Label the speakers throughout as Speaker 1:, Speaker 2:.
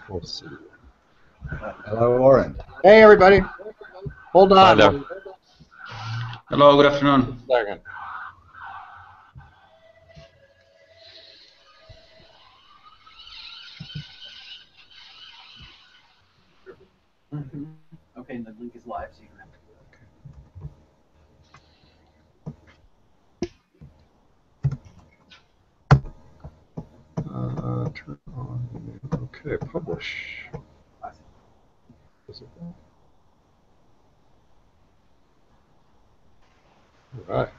Speaker 1: We'll see. Hello, Warren.
Speaker 2: Hey, everybody. Hold on.
Speaker 3: Hi there.
Speaker 4: Hello, good afternoon.
Speaker 2: Second.
Speaker 5: Okay, and the link is live, so you can have
Speaker 1: Turn on. Okay, publish. All right.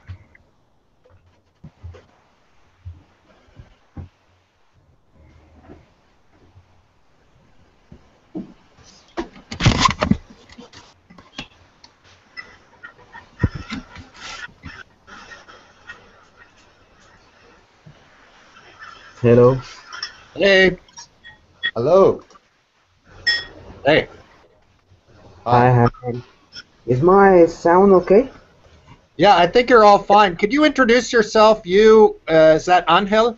Speaker 6: Hello.
Speaker 2: Hey.
Speaker 1: Hello.
Speaker 2: Hey.
Speaker 6: Hi. Is my sound okay?
Speaker 2: Yeah, I think you're all fine. Could you introduce yourself? Is that Angel?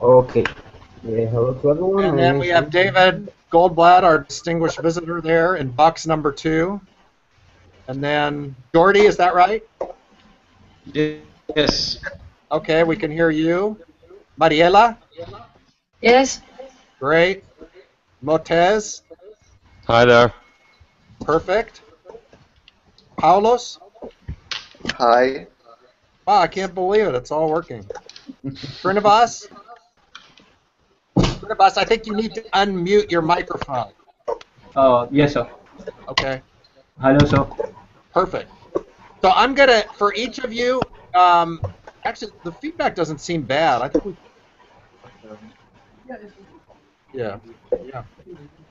Speaker 6: Okay. Yeah, hello to everyone.
Speaker 2: And then we have David Goldblatt, our distinguished visitor there in box number 2. And then Jordy, is that right?
Speaker 4: Yes.
Speaker 2: Okay, we can hear you. Mariela?
Speaker 7: Yes.
Speaker 2: Great. Motez?
Speaker 3: Hi there.
Speaker 2: Perfect. Paulos?
Speaker 8: Hi.
Speaker 2: Wow, I can't believe it. It's all working. Srinivas? Srinivas, I think you need to unmute your microphone.
Speaker 5: yes, sir.
Speaker 2: Okay.
Speaker 5: Hello, sir.
Speaker 2: Perfect. So I'm going to, for each of you, actually, the feedback doesn't seem bad. I think we... Yeah.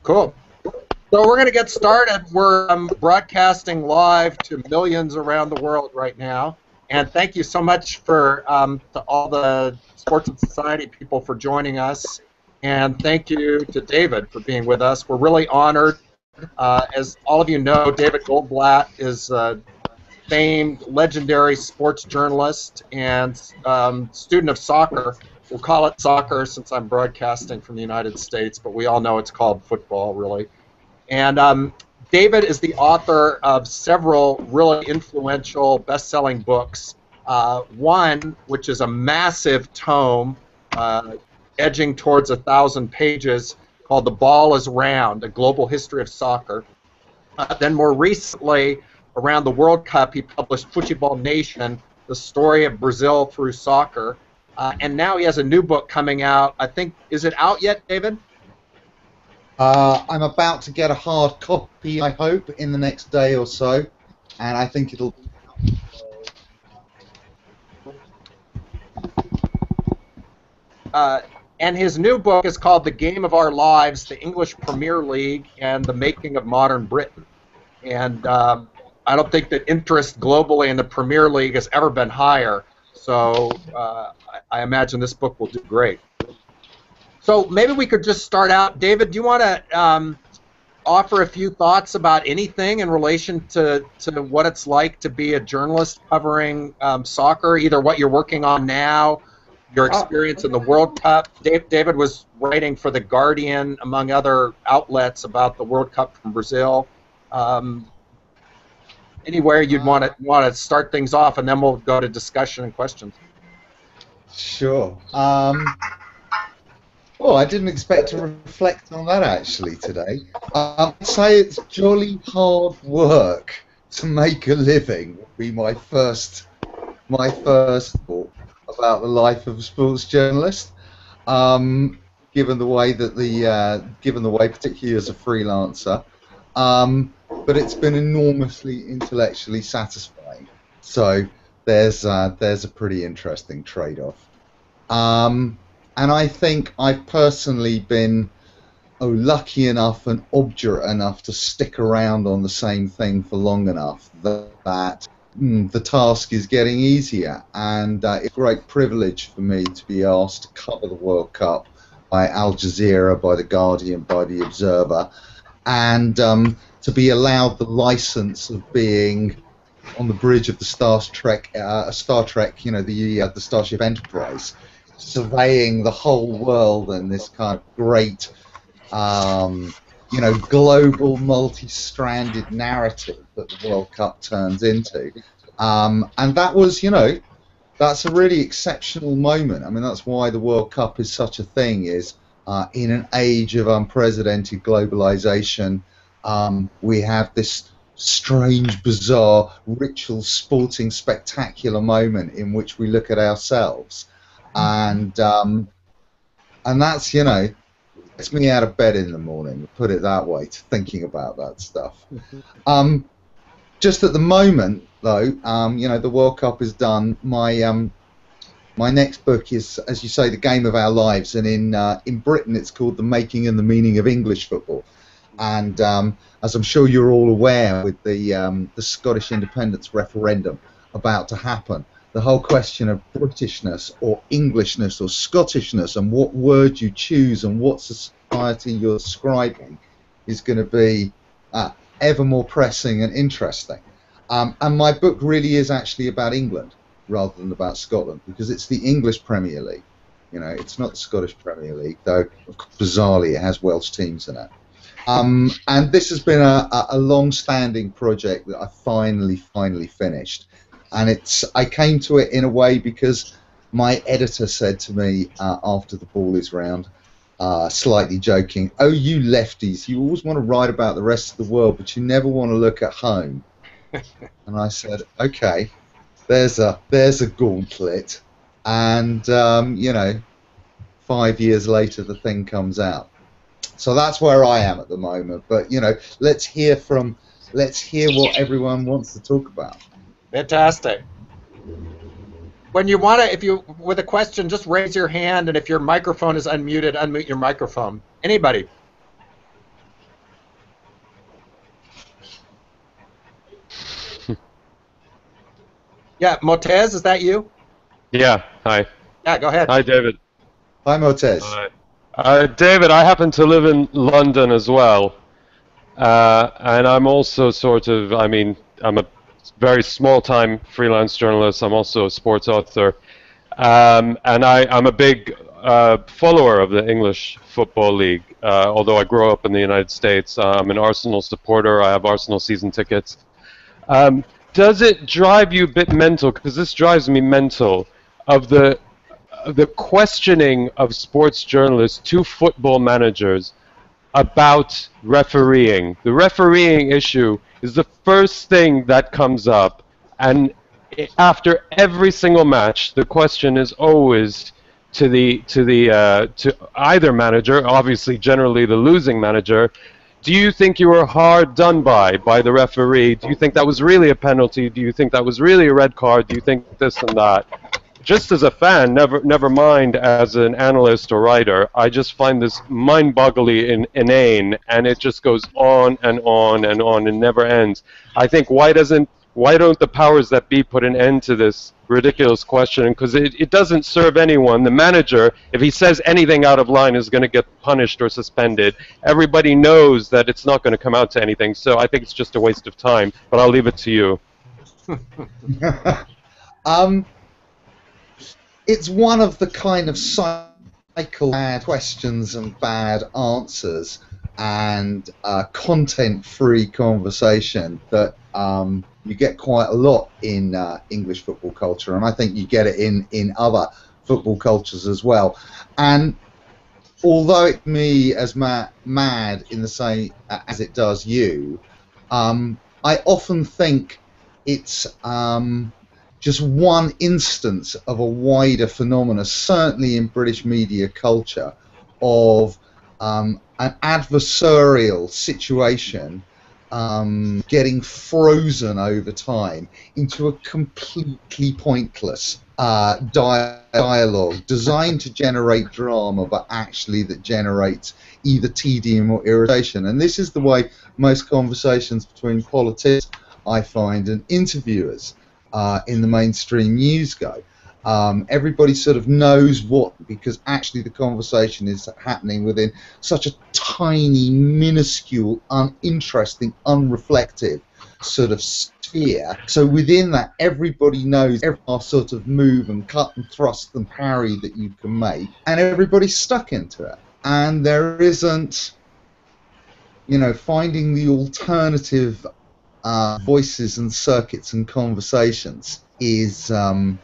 Speaker 2: Cool. So we're going to get started. We're broadcasting live to millions around the world right now. And thank you so much for to all the Sports and Society people for joining us. And thank you to David for being with us. We're really honored. As all of you know, David Goldblatt is a famed, legendary sports journalist and student of soccer. We'll call it soccer since I'm broadcasting from the United States, but we all know it's called football, really. And David is the author of several really influential, best-selling books. One, which is a massive tome, edging towards 1,000 pages, called The Ball is Round, A Global History of Soccer. Then more recently, around the World Cup, he published Futebol Nation, The Story of Brazil Through Soccer. And now he has a new book coming out. I think, is it out yet, David?
Speaker 1: I'm about to get a hard copy, I hope, in the next day or so. And I think it'll...
Speaker 2: And his new book is called The Game of Our Lives, The English Premier League and the Making of Modern Britain. And I don't think that interest globally in the Premier League has ever been higher. So I imagine this book will do great. So maybe we could just start out. David, do you want to offer a few thoughts about anything in relation to what it's like to be a journalist covering soccer, either what you're working on now, your experience in the World Cup? David was writing for The Guardian, among other outlets, about the World Cup from Brazil. Anywhere you'd want to start things off, and then we'll go to discussion and questions.
Speaker 1: Sure. Oh, I didn't expect to reflect on that actually today. I'd say it's jolly hard work to make a living. Would be my first thought about the life of a sports journalist. Given the way particularly as a freelancer, but it's been enormously intellectually satisfying. So there's a pretty interesting trade-off. And I think I've personally been lucky enough and obdurate enough to stick around on the same thing for long enough that the task is getting easier. And it's a great privilege for me to be asked to cover the World Cup by Al Jazeera, by The Guardian, by The Observer, and to be allowed the license of being on the bridge of the Star Trek, the Starship Enterprise, surveying the whole world in this kind of great global multi-stranded narrative that the World Cup turns into. And that was, that's a really exceptional moment. I mean, that's why the World Cup is such a thing, is in an age of unprecedented globalization, we have this strange, bizarre, ritual, sporting, spectacular moment in which we look at ourselves. And that's, gets me out of bed in the morning, put it that way, to thinking about that stuff. Just at the moment, though, the World Cup is done. My next book is, as you say, The Game of Our Lives, and in Britain it's called The Making and the Meaning of English Football. And as I'm sure you're all aware, with the Scottish independence referendum about to happen, the whole question of Britishness or Englishness or Scottishness and what word you choose and what society you're describing is going to be ever more pressing and interesting. And my book really is actually about England rather than about Scotland, because it's the English Premier League. It's not the Scottish Premier League, though bizarrely it has Welsh teams in it. And this has been a long-standing project that I finally finished. And I came to it in a way because my editor said to me after the ball is round, slightly joking, "Oh, you lefties, you always want to write about the rest of the world, but you never want to look at home." And I said, "Okay, there's a gauntlet." And 5 years later, the thing comes out. So that's where I am at the moment. But let's hear what everyone wants to talk about.
Speaker 2: Fantastic. When you want to, with a question, just raise your hand, and if your microphone is unmuted, unmute your microphone. Anybody? Yeah, Motez, is that you?
Speaker 3: Yeah, hi.
Speaker 2: Yeah, go ahead.
Speaker 3: Hi, David.
Speaker 1: Hi, Motez.
Speaker 3: David, I happen to live in London as well. And I'm also I'm a very small-time freelance journalist. I'm also a sports author. And I'm a big follower of the English Football League, although I grew up in the United States. I'm an Arsenal supporter. I have Arsenal season tickets. Does it drive you a bit mental, because this drives me mental, of the questioning of sports journalists to football managers about refereeing? The refereeing issue is the first thing that comes up, and after every single match, the question is always to either manager, obviously generally the losing manager. Do you think you were hard done by the referee? Do you think that was really a penalty? Do you think that was really a red card? Do you think this and that? Just as a fan, never mind as an analyst or writer, I just find this mind-bogglingly inane, and it just goes on and on and on and never ends. I think why don't the powers that be put an end to this ridiculous question? Because it doesn't serve anyone. The manager, if he says anything out of line, is going to get punished or suspended. Everybody knows that it's not going to come out to anything, so I think it's just a waste of time. But I'll leave it to you.
Speaker 1: It's one of the kind of cycle bad questions and bad answers and content-free conversation that you get quite a lot in English football culture, and I think you get it in other football cultures as well. And although it me as mad in the same as it does you, I often think it's just one instance of a wider phenomena, certainly in British media culture, of an adversarial situation getting frozen over time into a completely pointless dialogue designed to generate drama, but actually that generates either tedium or irritation. And this is the way most conversations between politicians, I find, and interviewers in the mainstream news go. Everybody sort of knows what, because actually the conversation is happening within such a tiny, minuscule, uninteresting, unreflective sort of sphere. So within that, everybody knows every sort of move and cut and thrust and parry that you can make, and everybody's stuck into it. And there isn't finding the alternative voices and circuits and conversations is the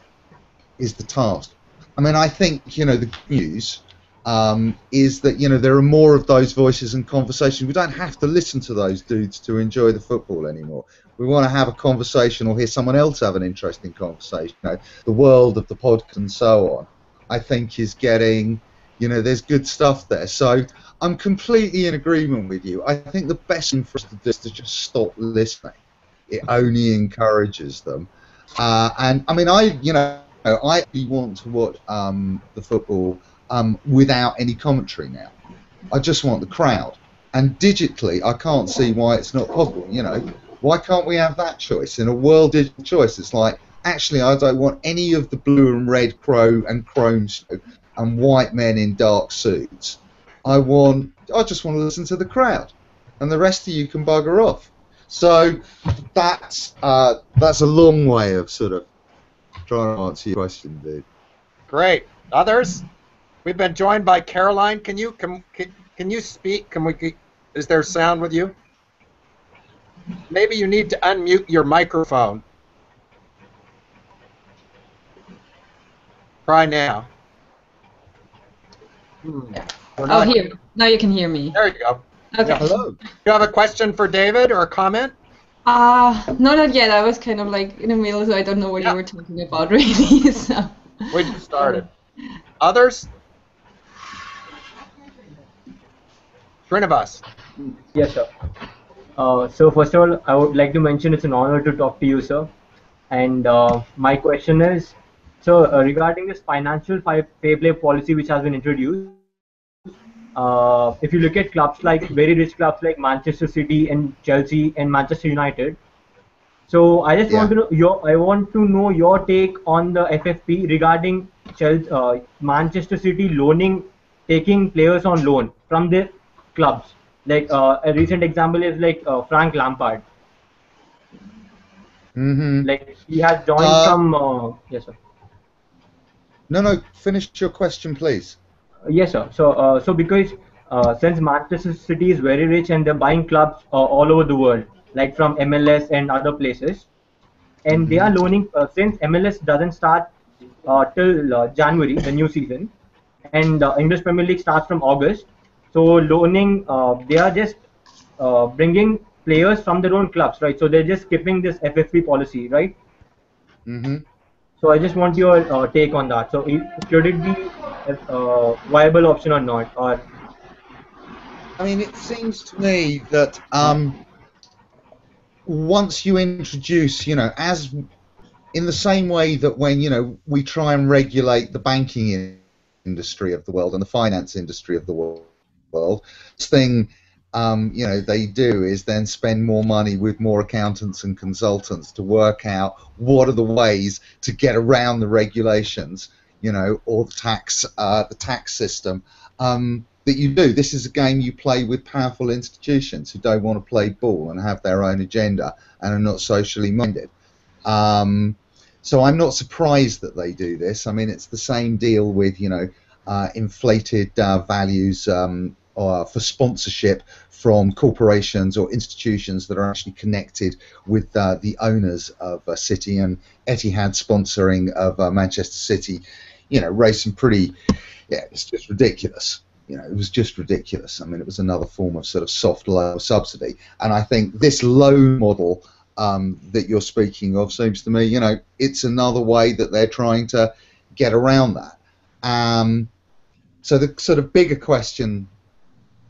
Speaker 1: task. I mean, I think the good news is that there are more of those voices and conversations. We don't have to listen to those dudes to enjoy the football anymore. We want to have a conversation or hear someone else have an interesting conversation. The world of the podcast and so on, I think, is getting, there's good stuff there. So I'm completely in agreement with you. I think the best thing for us to do is to just stop listening. It only encourages them. And I mean, I really want to watch the football without any commentary now. I just want the crowd. And digitally, I can't see why it's not possible. Why can't we have that choice? In a world digital choice, it's like, actually, I don't want any of the blue and red chrome show and white men in dark suits. I just want to listen to the crowd, and the rest of you can bugger off. So that's a long way of sort of trying to answer your question, dude.
Speaker 2: Great. Others? We've been joined by Caroline. Can you speak? Is there sound with you? Maybe you need to unmute your microphone. Try now.
Speaker 7: Oh, here. Now you can hear me.
Speaker 2: There you go.
Speaker 7: Okay.
Speaker 2: Yeah, hello. You have a question for David or a comment?
Speaker 7: Not yet. I was kind of like in the middle, so I don't know what you were talking about really. So.
Speaker 2: We just started. Others? Srinivas.
Speaker 5: Yes, sir. So first of all, I would like to mention it's an honor to talk to you, sir. And my question is, so regarding this financial fair play policy which has been introduced, if you look at clubs like very rich clubs like Manchester City and Chelsea and Manchester United, so I just want to know your take on the FFP regarding Manchester City taking players on loan from their clubs. Like a recent example is like Frank Lampard.
Speaker 1: Mm-hmm.
Speaker 5: Like he has joined from. Yes, sir.
Speaker 1: No. Finish your question, please.
Speaker 5: Yes, sir. So because since Manchester City is very rich and they're buying clubs all over the world, like from MLS and other places, and they are loaning since MLS doesn't start till January, the new season, and English Premier League starts from August. So loaning, they are just bringing players from their own clubs, right? So they're just skipping this FFP policy, right?
Speaker 1: Mm-hmm.
Speaker 5: So I just want your take on that. So should it be a viable option or not? Or
Speaker 1: I mean, it seems to me that once you introduce, as in the same way that when we try and regulate the banking industry of the world and the finance industry of the world, this thing they do is then spend more money with more accountants and consultants to work out what are the ways to get around the regulations, or the tax system that you do. This is a game you play with powerful institutions who don't want to play ball and have their own agenda and are not socially minded. So I'm not surprised that they do this. I mean, it's the same deal with inflated values for sponsorship from corporations or institutions that are actually connected with the owners of City, and Etihad sponsoring of Manchester City, raised some pretty, it's just ridiculous. It was just ridiculous. I mean, it was another form of sort of soft loan subsidy, and I think this loan model that you're speaking of seems to me, it's another way that they're trying to get around that. So the sort of bigger question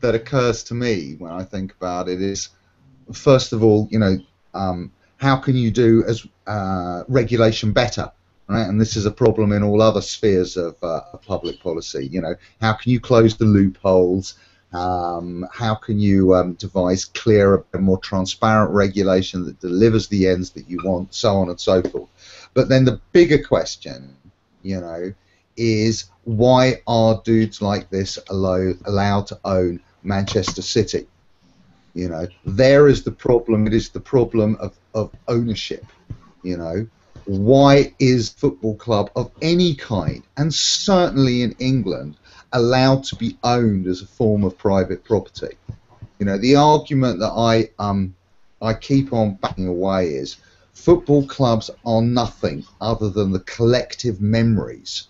Speaker 1: that occurs to me when I think about it is, first of all, how can you do as regulation better, right? And this is a problem in all other spheres of public policy. How can you close the loopholes? How can you devise clearer and more transparent regulation that delivers the ends that you want, so on and so forth. But then the bigger question, is why are dudes like this allowed to own Manchester City? There is the problem. It is the problem of ownership. Why is football club of any kind, and certainly in England, allowed to be owned as a form of private property? You know, the argument that I keep on backing away is football clubs are nothing other than the collective memories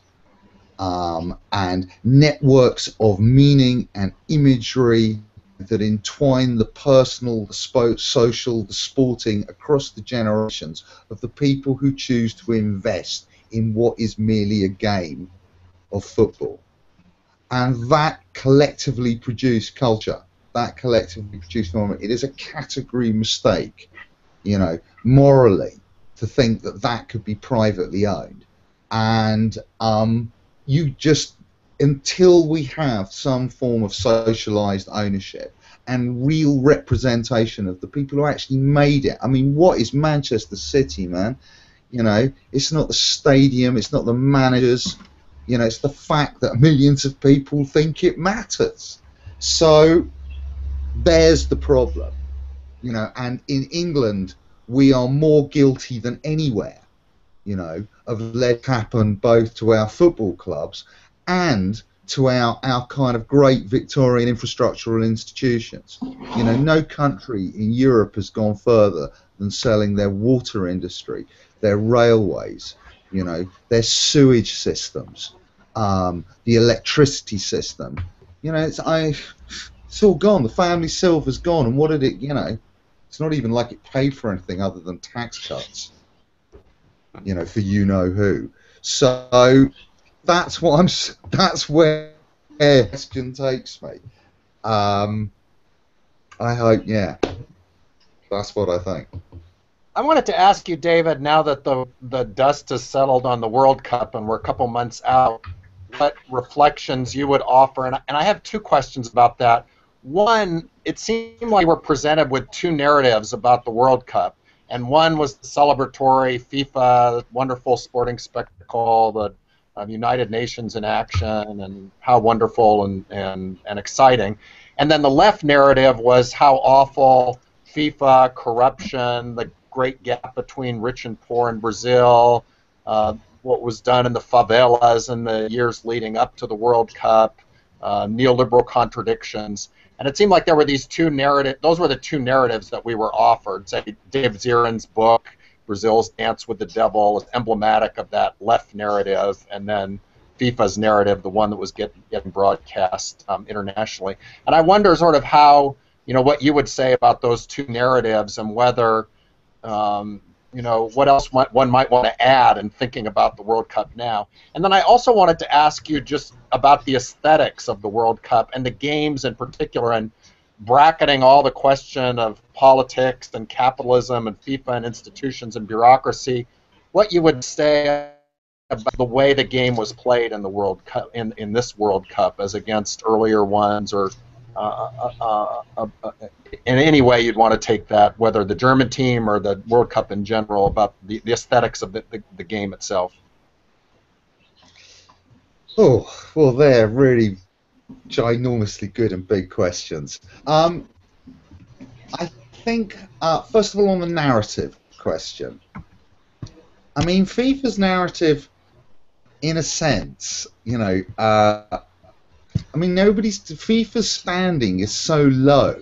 Speaker 1: and networks of meaning and imagery that entwine the personal, the social, the sporting across the generations of the people who choose to invest in what is merely a game of football. And that collectively produced culture, that collectively produced moment, it is a category mistake, you know, morally, to think that that could be privately owned. And you just, until we have some form of socialized ownership and real representation of the people who actually made it. I mean, what is Manchester City, man? You know, it's not the stadium, it's not the managers, you know, it's the fact that millions of people think it matters. So there's the problem, you know, and in England we are more guilty than anywhere, you know, of let happen both to our football clubs and to our kind of great Victorian infrastructural institutions. You know, no country in Europe has gone further than selling their water industry, their railways, you know, their sewage systems, the electricity system. You know, it's all gone. The family silver's gone, and what did it? You know, it's not even like it paid for anything other than tax cuts. You know, for you know who. So that's what that's where the question takes me. I hope, yeah. That's what I think.
Speaker 2: I wanted to ask you, David, now that the dust has settled on the World Cup and we're a couple months out, what reflections you would offer. And I have two questions about that. One, it seemed like we're presented with two narratives about the World Cup. And one was the celebratory FIFA, wonderful sporting spectacle, the United Nations in action, and how wonderful and exciting. And then the left narrative was how awful FIFA, corruption, the great gap between rich and poor in Brazil, what was done in the favelas in the years leading up to the World Cup, neoliberal contradictions. And it seemed like there were these two narratives. Those were the two narratives that we were offered. Say, Dave Zirin's book, Brazil's Dance with the Devil, is emblematic of that left narrative, and then FIFA's narrative, the one that was getting broadcast internationally. And I wonder sort of how, you know, what you would say about those two narratives and whether, you know, what else one might want to add in thinking about the World Cup now. And then I also wanted to ask you just about the aesthetics of the World Cup and the games in particular, and bracketing all the question of politics and capitalism and FIFA and institutions and bureaucracy, what you would say about the way the game was played in the World Cup, in this World Cup, as against earlier ones, or in any way you'd want to take that, whether the German team or the World Cup in general, about the aesthetics of the game itself.
Speaker 1: Oh, well, they're really ginormously good and big questions. I think, first of all, on the narrative question, I mean, FIFA's narrative, in a sense, you know, I mean, FIFA's standing is so low,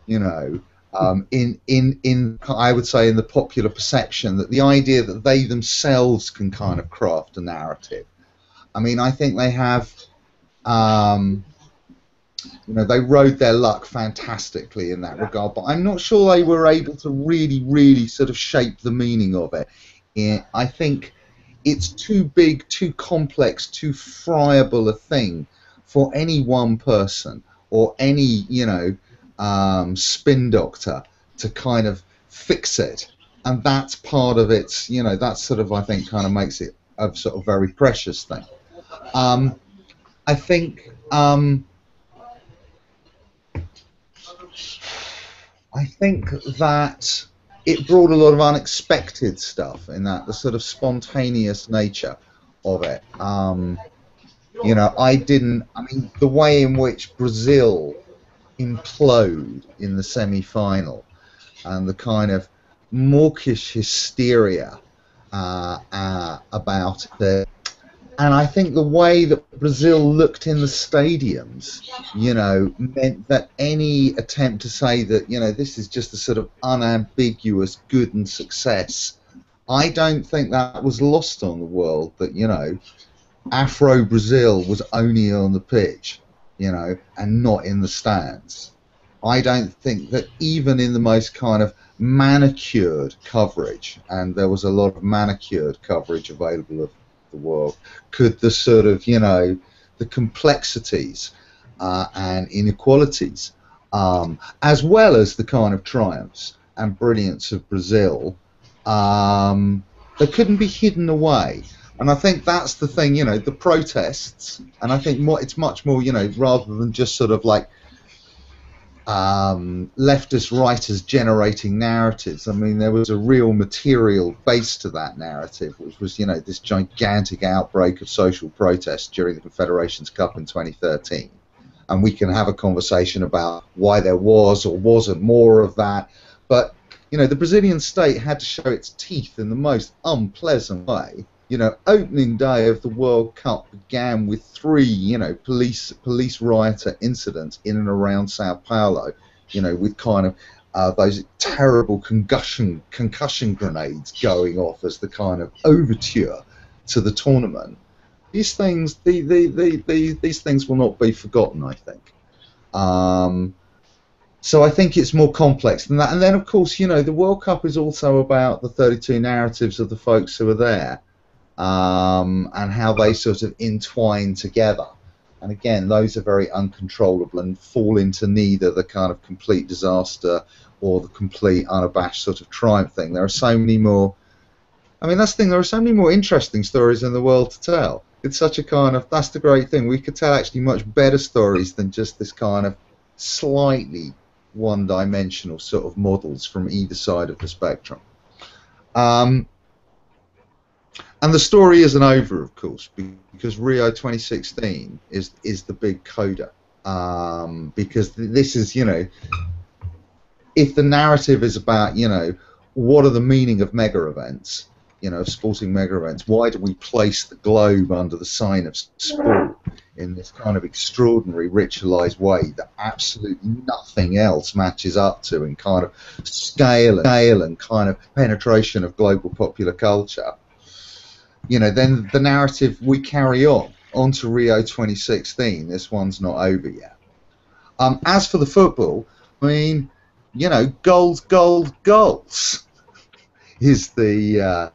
Speaker 1: you know, in I would say in the popular perception, that the idea that they themselves can kind of craft a narrative. I mean, I think they have, you know, they rode their luck fantastically in that regard, but I'm not sure they were able to really sort of shape the meaning of it. I think it's too big, too complex, too friable a thing for any one person or any, you know, spin doctor to kind of fix it. And that's part of its, you know, that's sort of, I think, kind of makes it a sort of very precious thing. I think that it brought a lot of unexpected stuff in that, the sort of spontaneous nature of it. You know, I mean, the way in which Brazil implode in the semi-final and the kind of mawkish hysteria about the, And I think the way that Brazil looked in the stadiums, meant that any attempt to say that, this is just a sort of unambiguous good and success, I don't think that was lost on the world, that, Afro-Brazil was only on the pitch, and not in the stands. I don't think that even in the most kind of manicured coverage, and there was a lot of manicured coverage available of the world, could the sort of, the complexities and inequalities, as well as the kind of triumphs and brilliance of Brazil, they couldn't be hidden away. And I think that's the thing, the protests, and I think it's much more, rather than just sort of like leftist writers generating narratives. I mean, there was a real material base to that narrative, which was, this gigantic outbreak of social protest during the Confederations Cup in 2013. And we can have a conversation about why there was or wasn't more of that. But, the Brazilian state had to show its teeth in the most unpleasant way. Opening day of the World Cup began with 3, police rioter incidents in and around Sao Paulo, with kind of those terrible concussion grenades going off as the kind of overture to the tournament. These things, these things will not be forgotten, I think. So I think it's more complex than that. And then, of course, the World Cup is also about the 32 narratives of the folks who are there. And how they sort of entwine together. And again, those are very uncontrollable and fall into neither the kind of complete disaster or the complete unabashed sort of triumph thing. There are so many more, that's the thing, there are so many more interesting stories in the world to tell. It's such a kind of, that's the great thing, we could tell actually much better stories than just this kind of slightly one-dimensional sort of models from either side of the spectrum. And the story isn't over, of course, because Rio 2016 is the big coda. Because this is, if the narrative is about, what are the meaning of mega events, of sporting mega events, why do we place the globe under the sign of sport in this kind of extraordinary ritualized way that absolutely nothing else matches up to in kind of scale and kind of penetration of global popular culture? Then the narrative we carry on to Rio 2016. This one's not over yet. As for the football, goals is the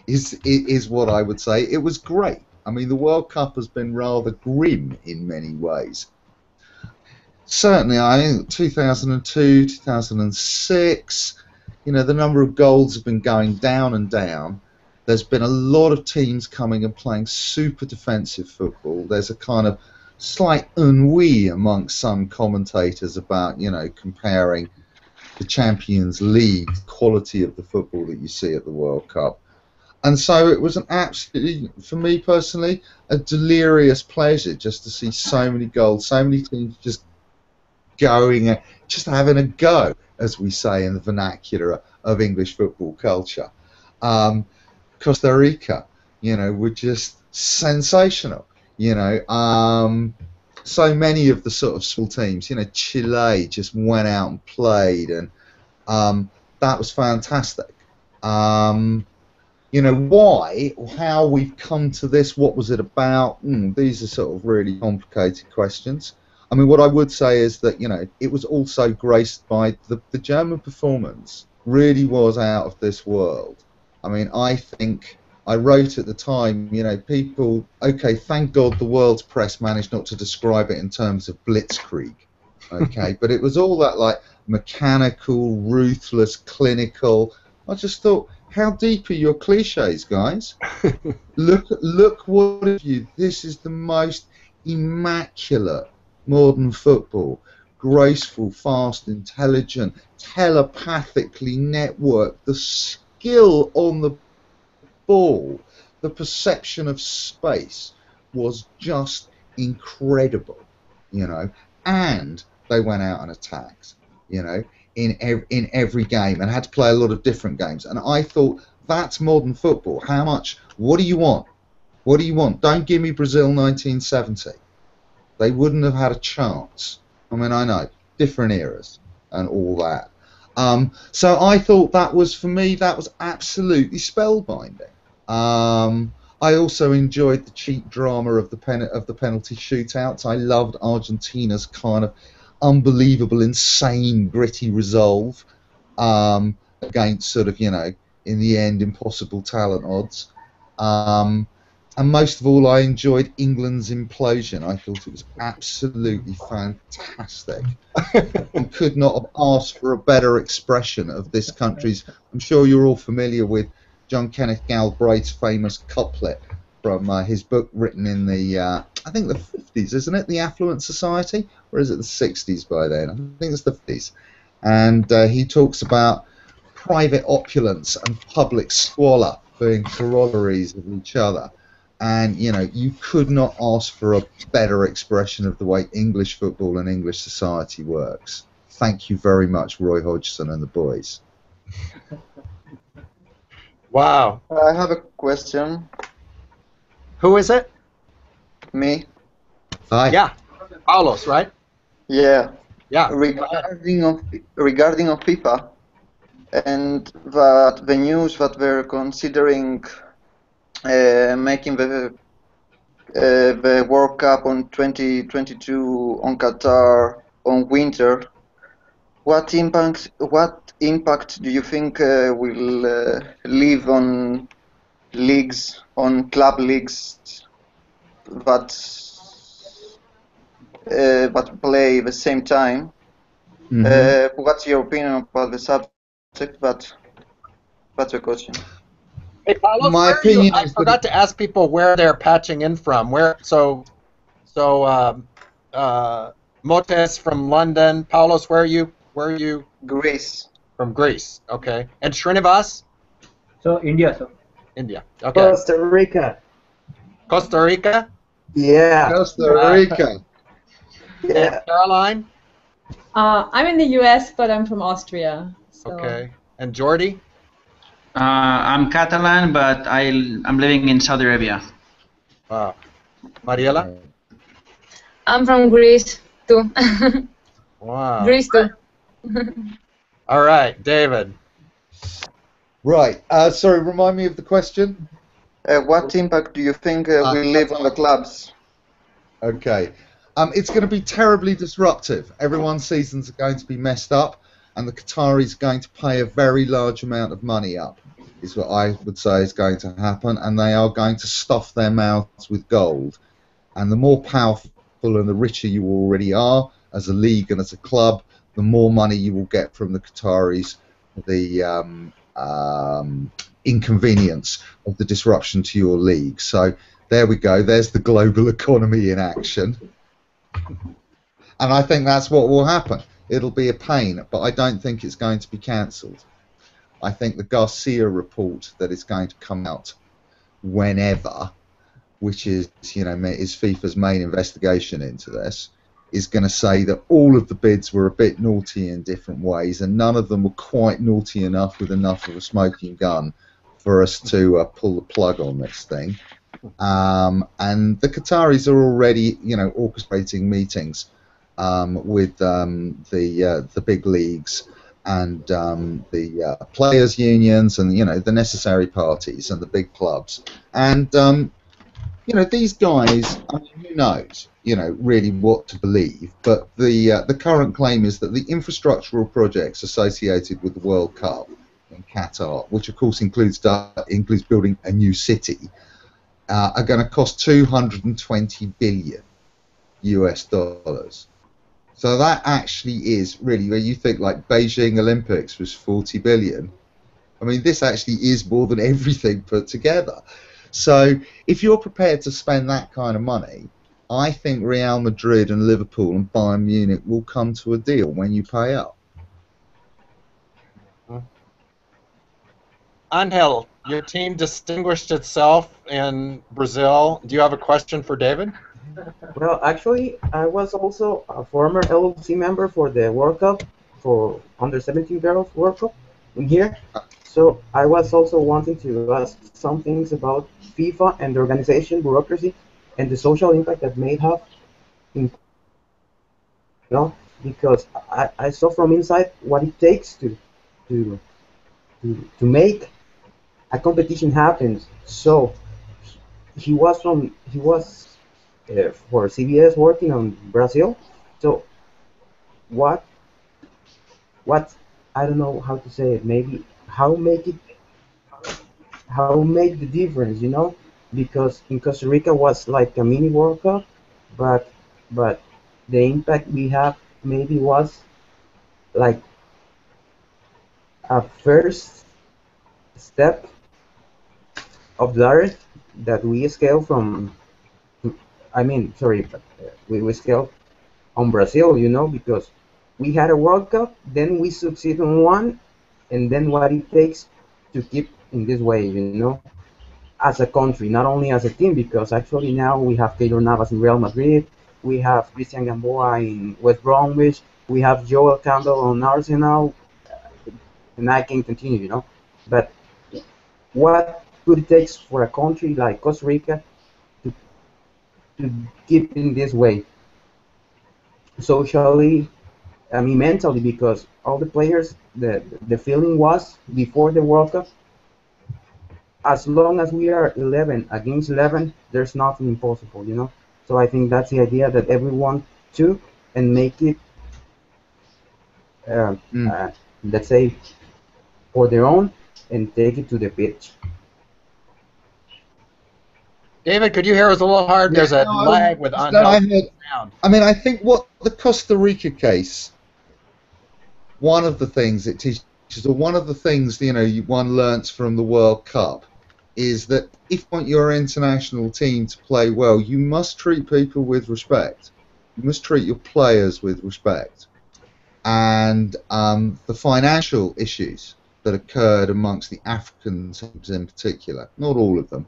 Speaker 1: is what I would say. It was great. The World Cup has been rather grim in many ways. Certainly, I think 2002, 2006, the number of goals have been going down and down. There's been a lot of teams coming and playing super defensive football. There's a kind of slight ennui amongst some commentators about, comparing the Champions League quality of the football that you see at the World Cup. And so it was an absolutely, for me personally, a delirious pleasure just to see so many goals, so many teams just going, just having a go, as we say in the vernacular of English football culture. Costa Rica, were just sensational. So many of the sort of small teams, Chile just went out and played, and that was fantastic. Why, how we've come to this, what was it about? These are sort of really complicated questions. What I would say is that, it was also graced by the German performance really was out of this world. I think I wrote at the time, people, okay, thank God the world's press managed not to describe it in terms of blitzkrieg, okay, but it was all that like mechanical, ruthless, clinical. I just thought, how deep are your cliches, guys? Look what have you, this is the most immaculate modern football. Graceful, fast, intelligent, telepathically networked, the skill on the ball, the perception of space was just incredible, and they went out and attacked, in every game, and had to play a lot of different games. And I thought, that's modern football. What do you want? What do you want? Don't give me Brazil 1970. They wouldn't have had a chance. I mean, I know, different eras and all that. So I thought that was, for me, that was absolutely spellbinding. I also enjoyed the cheap drama of the penalty shootouts. I loved Argentina's kind of unbelievable, insane, gritty resolve against sort of, you know, in the end, impossible talent odds. And most of all, I enjoyed England's implosion. I thought it was absolutely fantastic. And could not have asked for a better expression of this country's. I'm sure you're all familiar with John Kenneth Galbraith's famous couplet from his book written in the, I think the 50s, isn't it? The Affluent Society? Or is it the 60s by then? I think it's the 50s. And he talks about private opulence and public squalor being corollaries of each other. And, you know, you could not ask for a better expression of the way English football and English society works. Thank you very much, Roy Hodgson and the boys.
Speaker 2: Wow.
Speaker 8: I have a question.
Speaker 2: Who is it?
Speaker 8: Me?
Speaker 1: Hi.
Speaker 2: Yeah. Paulos, right?
Speaker 8: Yeah.
Speaker 2: Yeah.
Speaker 8: Regarding of FIFA and that the news that they're considering making the World Cup on 2022 on Qatar on winter. What impact do you think will leave on leagues, on club leagues that play the same time?
Speaker 1: Mm-hmm.
Speaker 8: What's your opinion about the subject? That's a question.
Speaker 2: Hey, Paulos,
Speaker 1: My opinion
Speaker 2: I
Speaker 1: is
Speaker 2: forgot to ask people where they're patching in from. Motes from London. Paulos, where are you?
Speaker 8: Greece.
Speaker 2: From Greece. Okay. And Srinivas?
Speaker 5: So India, sir.
Speaker 2: India. Okay.
Speaker 6: Costa Rica.
Speaker 2: Costa Rica?
Speaker 6: Yeah.
Speaker 1: Costa Rica.
Speaker 2: And
Speaker 6: Yeah.
Speaker 2: Caroline?
Speaker 7: I'm in the US, but I'm from Austria. So.
Speaker 2: Okay. And Jordi?
Speaker 4: I'm Catalan, but I'm living in Saudi Arabia.
Speaker 2: Wow. Mariela?
Speaker 9: I'm from Greece too.
Speaker 2: Wow.
Speaker 9: Greece too.
Speaker 2: All right, David.
Speaker 1: Right. Sorry, remind me of the question.
Speaker 8: What impact do you think will leave on the clubs?
Speaker 1: Okay. It's going to be terribly disruptive. Everyone's seasons are going to be messed up, and the Qataris are going to pay a very large amount of money up, is what I would say is going to happen, and they are going to stuff their mouths with gold. And the more powerful and the richer you already are as a league and as a club, the more money you will get from the Qataris, the inconvenience of the disruption to your league. So there we go. There's the global economy in action. And I think that's what will happen. It'll be a pain, but I don't think it's going to be cancelled. I think the Garcia report that is going to come out whenever, which is, you know, is FIFA's main investigation into this, is going to say that all of the bids were a bit naughty in different ways, and none of them were quite naughty enough with enough of a smoking gun for us to pull the plug on this thing. And the Qataris are already, you know, orchestrating meetings with the big leagues and the players' unions and, you know, the necessary parties and the big clubs. And you know, these guys, I mean, who knows, you know, really what to believe. But the current claim is that the infrastructural projects associated with the World Cup in Qatar, which of course includes building a new city, are going to cost $220 billion US. So that actually is really, where you think like Beijing Olympics was 40 billion. I mean, this actually is more than everything put together. So if you're prepared to spend that kind of money, I think Real Madrid and Liverpool and Bayern Munich will come to a deal when you pay up.
Speaker 2: Angel, your team distinguished itself in Brazil. Do you have a question for David?
Speaker 6: Well, actually, I was also a former LLC member for the World Cup, for under 17 girls World Cup in here. So I was also wanting to ask some things about FIFA and the organization, bureaucracy, and the social impact that may have, in, because I saw from inside what it takes to to make a competition happen. So he was for CBS working on Brazil. So what what I don't know how to say it. Maybe how make the difference, because in Costa Rica was like a mini World Cup, but but the impact we have maybe was like a first step of the earth that we scale from. I mean, sorry, but we scale on Brazil, because we had a World Cup, then we succeed on one, and then what it takes to keep in this way, as a country, not only as a team, because actually now we have Keylor Navas in Real Madrid, we have Christian Gamboa in West Bromwich, we have Joel Campbell on Arsenal, and I can continue, But what could it take for a country like Costa Rica to, to keep in this way? Socially, I mean mentally, because all the players, the feeling was before the World Cup, as long as we are 11 against 11, there's nothing impossible, So I think that's the idea that everyone took and make it, let's say, for their own and take it to the pitch.
Speaker 2: David, could you hear us a little hard? There's a lag with unhealthy sound.
Speaker 1: I mean, I think what the Costa Rica case, one of the things it teaches, or one of the things one learns from the World Cup, is that if you want your international team to play well, you must treat people with respect. You must treat your players with respect. And the financial issues that occurred amongst the African teams in particular, not all of them,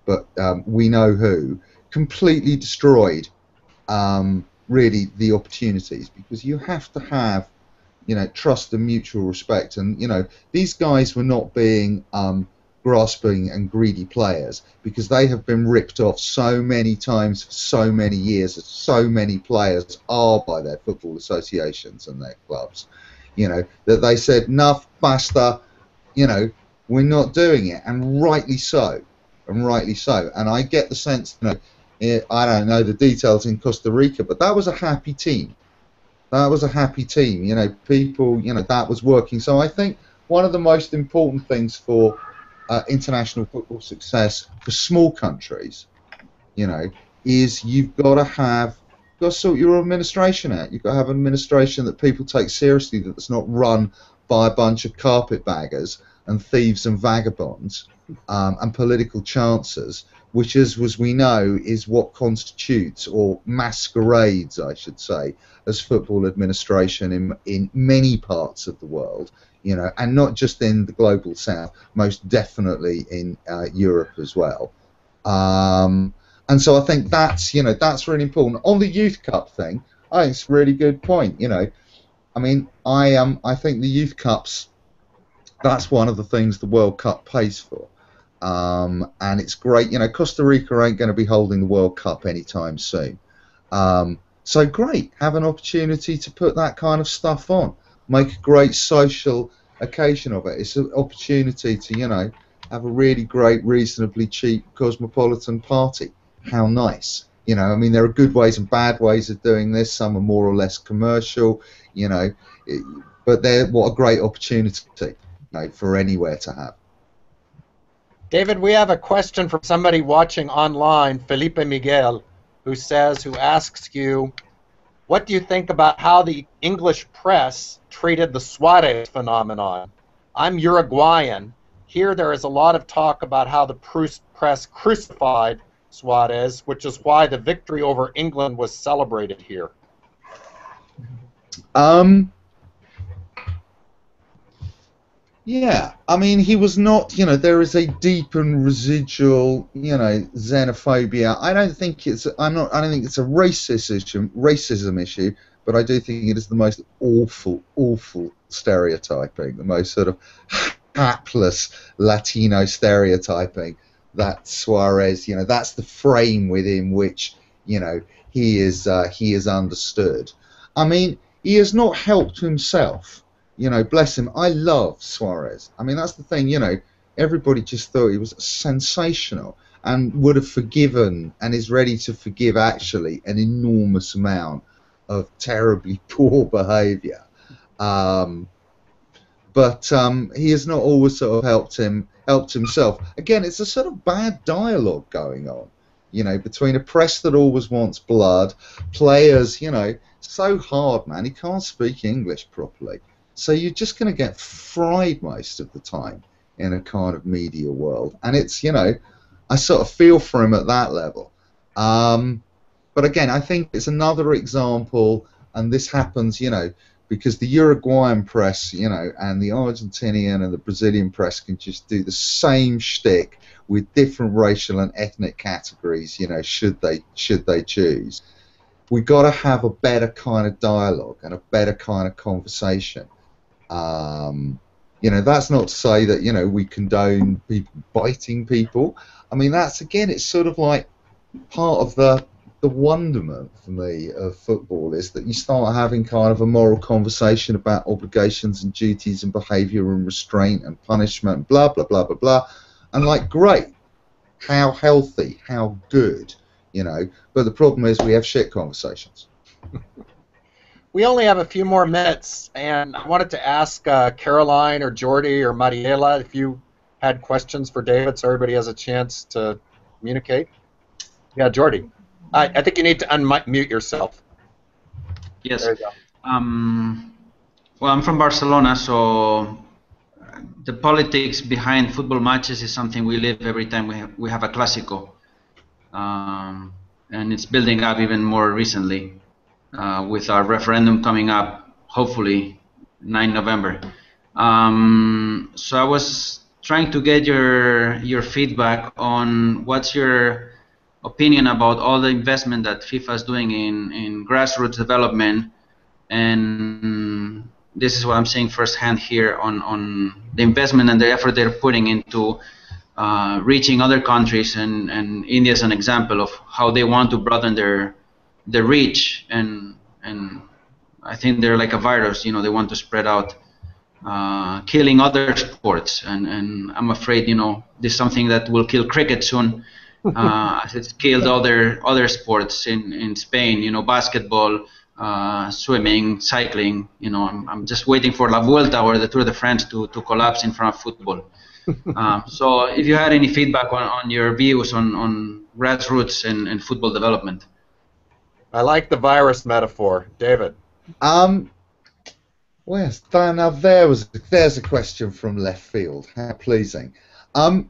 Speaker 1: but we know who, completely destroyed really the opportunities, because you have to have trust and mutual respect. And these guys were not being grasping and greedy players, because they have been ripped off so many times for so many years, as so many players are by their football associations and their clubs, that they said, enough, basta, we're not doing it, and rightly so. And I get the sense, I don't know the details in Costa Rica, but that was a happy team. That was a happy team, people, that was working. So I think one of the most important things for international football success for small countries, is you've got to sort your administration out. You've got to have an administration that people take seriously, that's not run by a bunch of carpetbaggers and thieves and vagabonds and political chancers, which, as we know, is what constitutes, or masquerades, I should say, as football administration in many parts of the world, and not just in the global south, most definitely in Europe as well. And so I think that's really important. On the Youth Cup thing, I think it's a really good point. I mean, I think the Youth Cups, that's one of the things the World Cup pays for. And it's great. Costa Rica ain't going to be holding the World Cup anytime soon. So great, have an opportunity to put that kind of stuff on. Make a great social occasion of it. It's an opportunity to, have a really great, reasonably cheap cosmopolitan party. How nice. I mean, there are good ways and bad ways of doing this. Some are more or less commercial, but what a great opportunity for anywhere to have.
Speaker 2: David, we have a question from somebody watching online, Felipe Miguel, who asks you, what do you think about how the English press treated the Suarez phenomenon? I'm Uruguayan. Here there is a lot of talk about how the press crucified Suarez, which is why the victory over England was celebrated here.
Speaker 1: Yeah, I mean, he was not, there is a deep and residual, xenophobia. I don't think it's a racism issue, but I do think it is the most awful stereotyping, the most sort of hapless Latino stereotyping that Suarez, that's the frame within which, he is understood. I mean, he has not helped himself. Bless him. I love Suarez. I mean, that's the thing. Everybody just thought he was sensational and would have forgiven and is ready to forgive actually an enormous amount of terribly poor behaviour. But he has not always sort of helped himself. Again, it's a sort of bad dialogue going on, between a press that always wants blood, players, so hard, man. He can't speak English properly. So you're just going to get fried most of the time in a kind of media world. And it's, I sort of feel for him at that level. But again, I think it's another example, and this happens, because the Uruguayan press, and the Argentinian and the Brazilian press can just do the same shtick with different racial and ethnic categories, should they choose. We've got to have a better kind of dialogue and a better kind of conversation. That's not to say that, we condone people biting people. I mean, that's, again, it's sort of like part of the wonderment for me of football is that you start having kind of a moral conversation about obligations and duties and behaviour and restraint and punishment, blah, blah, blah, blah, blah. And, like, great. How healthy, how good, But the problem is we have shit conversations.
Speaker 2: We only have a few more minutes, and I wanted to ask Caroline or Jordi or Mariela if you had questions for David, so everybody has a chance to communicate. Yeah, Jordi. I think you need to unmute yourself.
Speaker 4: Yes.
Speaker 2: There you go.
Speaker 4: Well, I'm from Barcelona, so the politics behind football matches is something we live every time we have a Clásico. And it's building up even more recently with our referendum coming up, hopefully 9 November. So I was trying to get your feedback on what's your opinion about all the investment that FIFA is doing in grassroots development, and this is what I'm seeing firsthand here on the investment and the effort they're putting into reaching other countries, and India is an example of how they want to broaden their reach, and I think they're like a virus, they want to spread out, killing other sports, and I'm afraid this is something that will kill cricket soon. As it's killed other sports in Spain, basketball, swimming, cycling. I'm just waiting for La Vuelta or the Tour de France to collapse in front of football. So if you had any feedback on your views on grassroots and football development.
Speaker 2: I like the virus metaphor. David.
Speaker 1: Yes, now there's a question from left field. How pleasing. I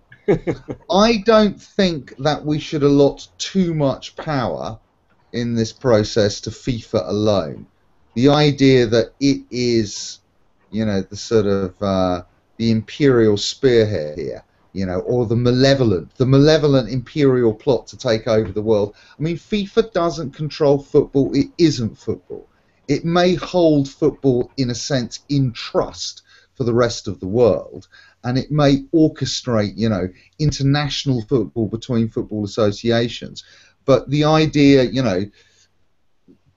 Speaker 1: don't think that we should allot too much power in this process to FIFA alone. The idea that it is, the sort of the imperial spearhead here, or the malevolent imperial plot to take over the world. I mean, FIFA doesn't control football. It isn't football. It may hold football in a sense in trust for the rest of the world, and it may orchestrate, international football between football associations. But the idea,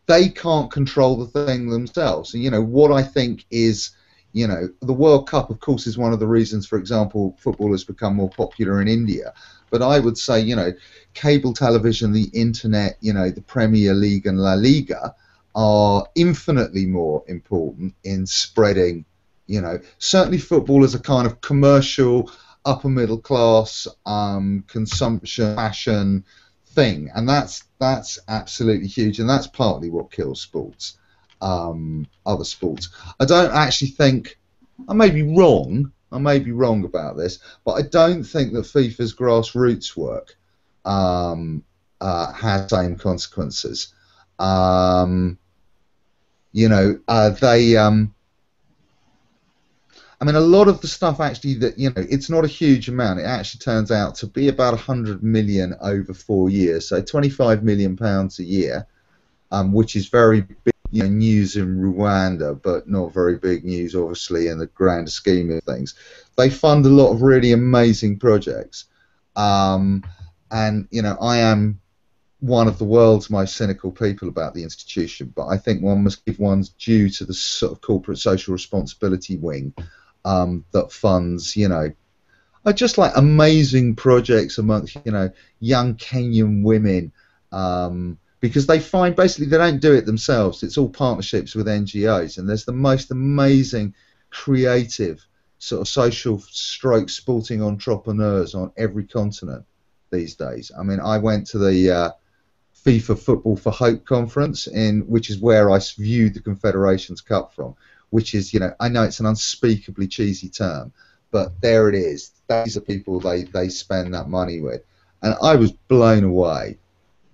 Speaker 1: they can't control the thing themselves. And, what I think is, the World Cup, of course, is one of the reasons, for example, football has become more popular in India. But I would say, cable television, the internet, the Premier League and La Liga are infinitely more important in spreading, certainly football as a kind of commercial, upper middle class, consumption, fashion thing. And that's absolutely huge. And that's partly what kills sports. Other sports. I don't actually think, I may be wrong about this, but I don't think that FIFA's grassroots work has the same consequences. I mean, a lot of the stuff actually that, it's not a huge amount. It actually turns out to be about 100 million over 4 years, so £25 million a year, which is very big news in Rwanda, but not very big news, obviously, in the grand scheme of things. They fund a lot of really amazing projects, and I am one of the world's most cynical people about the institution, but I think one must give one's due to the sort of corporate social responsibility wing that funds, are just like amazing projects amongst, young Kenyan women, because they find basically they don't do it themselves. It's all partnerships with NGOs, and there's the most amazing, creative, sort of social stroke sporting entrepreneurs on every continent these days. I mean, I went to the FIFA Football for Hope conference, which is where I viewed the Confederations Cup from, which is, I know it's an unspeakably cheesy term, but there it is. These are people they spend that money with. And I was blown away.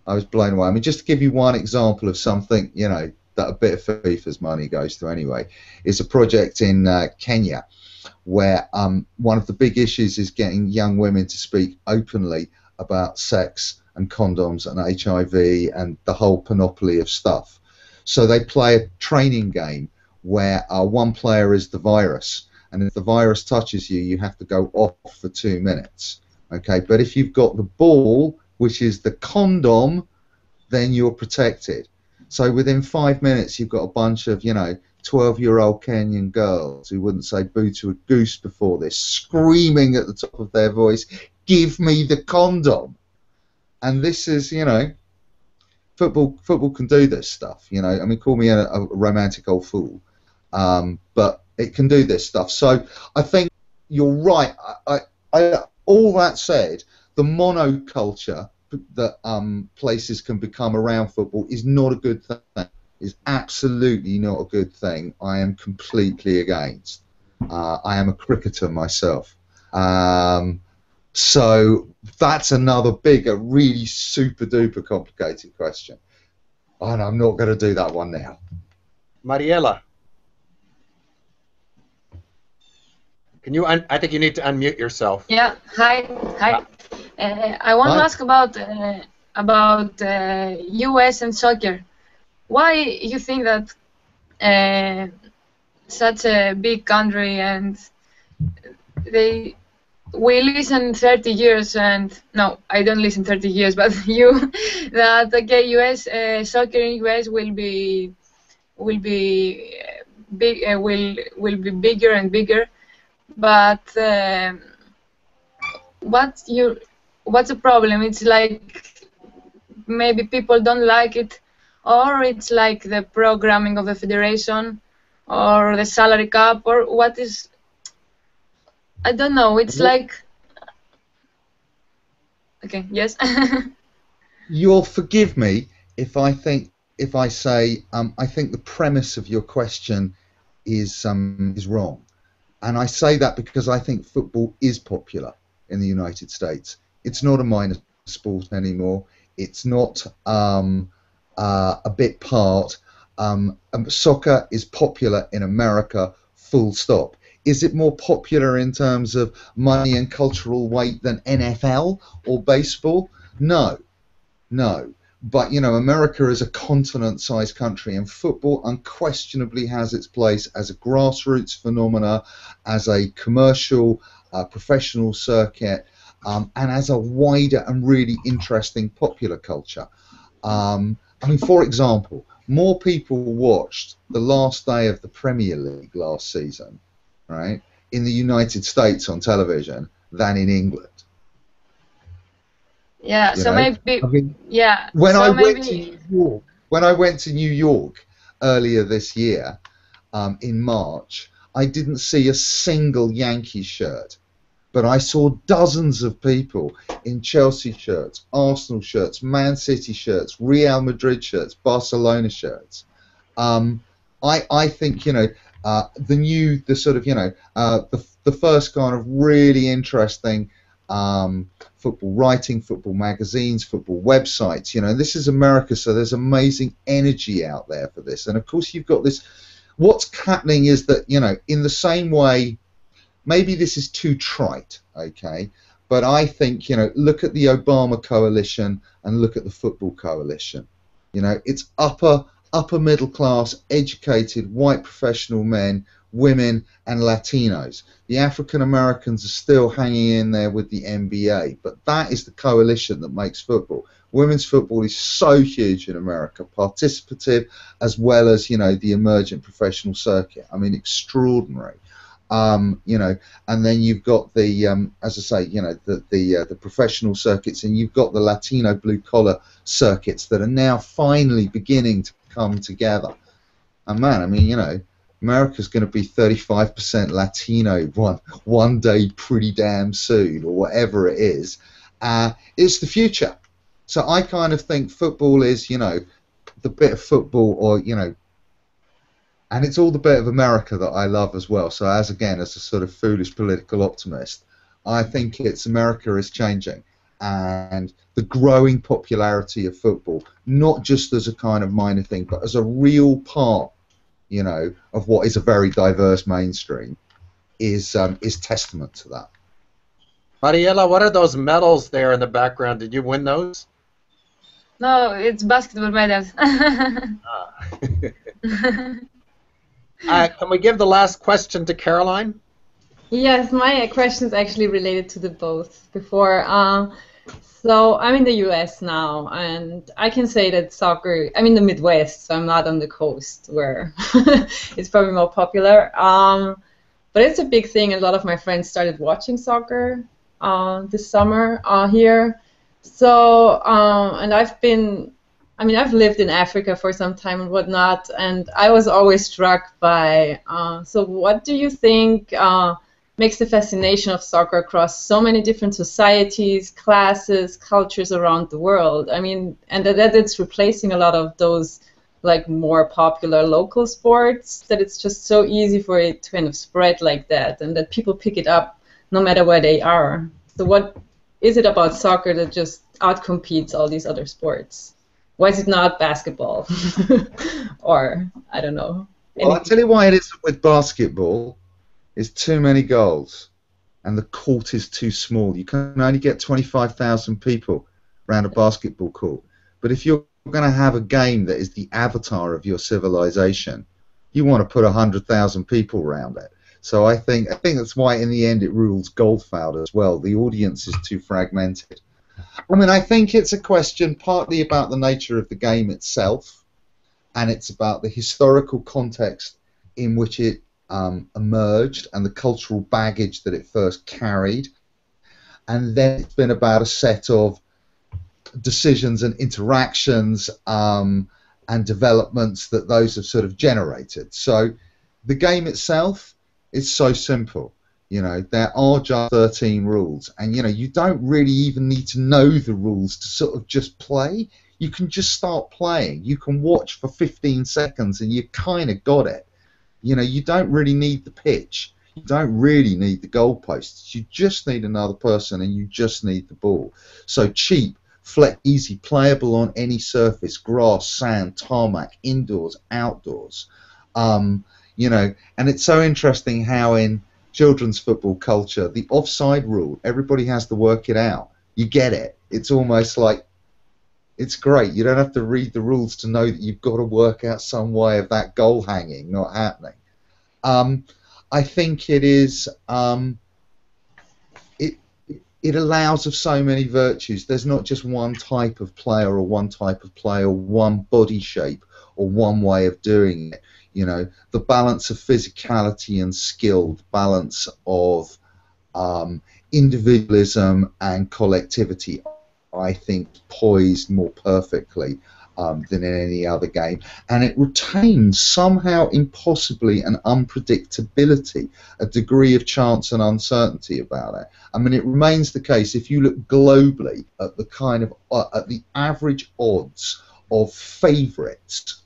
Speaker 1: I mean, just to give you one example of something, that a bit of FIFA's money goes to anyway, is a project in Kenya where one of the big issues is getting young women to speak openly about sex and condoms and HIV and the whole panoply of stuff. So they play a training game where one player is the virus, and if the virus touches you, you have to go off for 2 minutes. Okay, but if you've got the ball, which is the condom, then you're protected. So within 5 minutes, you've got a bunch of 12-year-old Kenyan girls who wouldn't say boo to a goose before this, screaming at the top of their voice, "Give me the condom!" And this is, football can do this stuff. I mean, call me a romantic old fool, but it can do this stuff. So I think you're right. All that said, the monoculture that places can become around football is not a good thing. Is absolutely not a good thing. I am completely against. I am a cricketer myself. So that's another bigger, really super duper complicated question. And I'm not going to do that one now.
Speaker 2: Mariela. Can you? I think you need to unmute yourself.
Speaker 9: Yeah. Hi. I want to ask about U.S. and soccer. Why you think that such a big country and we listen 30 years and no, I don't listen 30 years, but that okay, U.S. Soccer in U.S. will be big, will be bigger and bigger. But what's the problem? It's like maybe people don't like it, or it's like the programming of the federation, or the salary cap, or what is? I don't know. It's like okay, yes.
Speaker 1: You'll forgive me if I say I think the premise of your question is wrong. And I say that because I think football is popular in the United States. It's not a minor sport anymore. It's not a bit part. Soccer is popular in America, full stop. Is it more popular in terms of money and cultural weight than NFL or baseball? No. But, America is a continent-sized country, and football unquestionably has its place as a grassroots phenomena, as a commercial, professional circuit, and as a wider and really interesting popular culture. I mean, for example, more people watched the last day of the Premier League last season, right, in the United States on television than in England.
Speaker 9: Yeah, so maybe. I mean, yeah.
Speaker 1: When I went to New York earlier this year, in March, I didn't see a single Yankees shirt, but I saw dozens of people in Chelsea shirts, Arsenal shirts, Man City shirts, Real Madrid shirts, Barcelona shirts. I think the first kind of really interesting. Football writing, football magazines, football websites. This is America, so there's amazing energy out there for this. And of course, you've got this. What's happening is that in the same way, maybe this is too trite, okay? But I think look at the Obama coalition and look at the football coalition. It's upper upper middle class, educated, white professional men, women, and Latinos. The African Americans are still hanging in there with the NBA, but that is the coalition that makes football. Women's football is so huge in America, participative as well as, you know, the emergent professional circuit. I mean, extraordinary. You know, and then you've got the, as I say, you know, the professional circuits, and you've got the Latino blue collar circuits that are now finally beginning to come together. And man, I mean, you know, America's going to be 35% Latino one day pretty damn soon, or whatever it is. It's the future. So I kind of think football is, you know, the bit of football, or, you know, and it's all the bit of America that I love as well. So as a sort of foolish political optimist, I think it's America is changing, and the growing popularity of football, not just as a kind of minor thing, but as a real part, you know, of what is a very diverse mainstream, is testament to that.
Speaker 2: Mariela, what are those medals there in the background? Did you win those?
Speaker 9: No, it's basketball medals.
Speaker 2: Can we give the last question to Caroline?
Speaker 7: Yes, my question is actually related to the both before. So I'm in the US now, and I can say that soccer, I'm in the Midwest, so I'm not on the coast where it's probably more popular. But it's a big thing. A lot of my friends started watching soccer this summer here. So, and I've lived in Africa for some time and whatnot, and I was always struck by, so what do you think makes the fascination of soccer across so many different societies, classes, cultures around the world? I mean, and that it's replacing a lot of those like more popular local sports, that it's just so easy for it to kind of spread like that, and that people pick it up no matter where they are. So what is it about soccer that just outcompetes all these other sports? Why is it not basketball? Or, I don't know.
Speaker 1: Well, I'll tell you why it isn't with basketball. It's too many goals, and the court is too small. You can only get 25,000 people around a basketball court. But if you're going to have a game that is the avatar of your civilization, you want to put 100,000 people around it. So I think that's why in the end it rules golf out as well. The audience is too fragmented. I mean, I think it's a question partly about the nature of the game itself, and it's about the historical context in which it emerged and the cultural baggage that it first carried. And then it's been about a set of decisions and interactions and developments that those have sort of generated. So the game itself is so simple. You know, there are just 13 rules, and you know, you don't really even need to know the rules to sort of just play. You can just start playing. You can watch for 15 seconds and you kind of got it. You know, you don't really need the pitch. You don't really need the goalposts. You just need another person, and you just need the ball. So cheap, flat, easy, playable on any surface, grass, sand, tarmac, indoors, outdoors. You know, and it's so interesting how in children's football culture, the offside rule, everybody has to work it out. You get it. It's almost like, it's great. You don't have to read the rules to know that you've got to work out some way of that goal hanging, not happening. I think it is, it allows of so many virtues. There's not just one type of player or one type of play or one body shape or one way of doing it. You know, the balance of physicality and skill, the balance of individualism and collectivity, I think, poised more perfectly than in any other game. And it retains somehow impossibly an unpredictability, a degree of chance and uncertainty about it. I mean, it remains the case if you look globally at the kind of at the average odds of favourites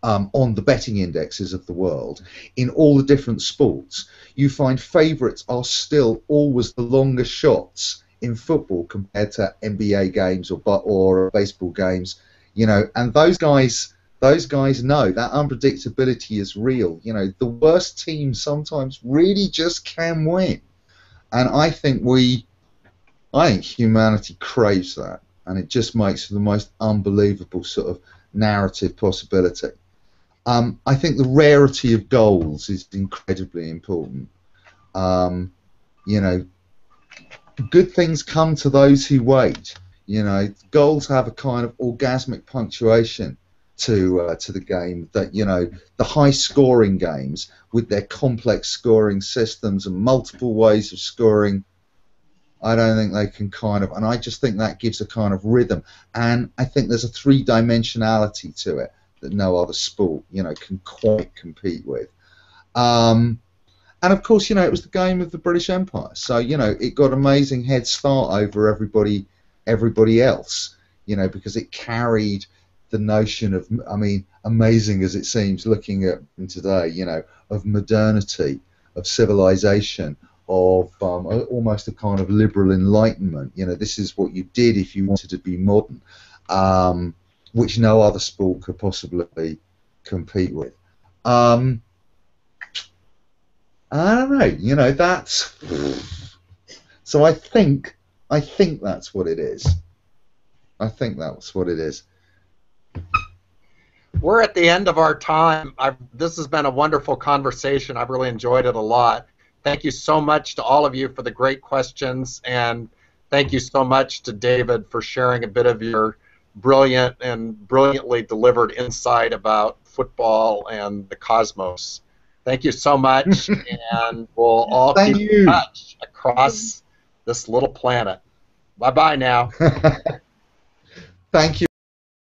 Speaker 1: on the betting indexes of the world in all the different sports, you find favourites are still always the longest shots in football compared to NBA games or baseball games, you know. And those guys know that unpredictability is real. You know, the worst teams sometimes really just can win, and I think humanity craves that, and it just makes for the most unbelievable sort of narrative possibility. I think the rarity of goals is incredibly important. You know, good things come to those who wait. You know, goals have a kind of orgasmic punctuation to the game that, you know, the high-scoring games with their complex scoring systems and multiple ways of scoring, I don't think they can kind of, and I just think that gives a kind of rhythm, and I think there's a three-dimensionality to it that no other sport, you know, can quite compete with. And of course, you know, it was the game of the British Empire, so, you know, it got amazing head start over everybody else, you know, because it carried the notion of, I mean, amazing as it seems looking at today, you know, of modernity, of civilization, of almost a kind of liberal enlightenment. You know, this is what you did if you wanted to be modern, which no other sport could possibly compete with. I don't know, you know, that's, so I think that's what it is. I think that's what it is.
Speaker 2: We're at the end of our time. This has been a wonderful conversation. I've really enjoyed it a lot. Thank you so much to all of you for the great questions, and thank you so much to David for sharing a bit of your brilliant and brilliantly delivered insight about football and the cosmos. Thank you so much, and we'll all keep in touch across this little planet. Bye-bye now.
Speaker 1: Thank you.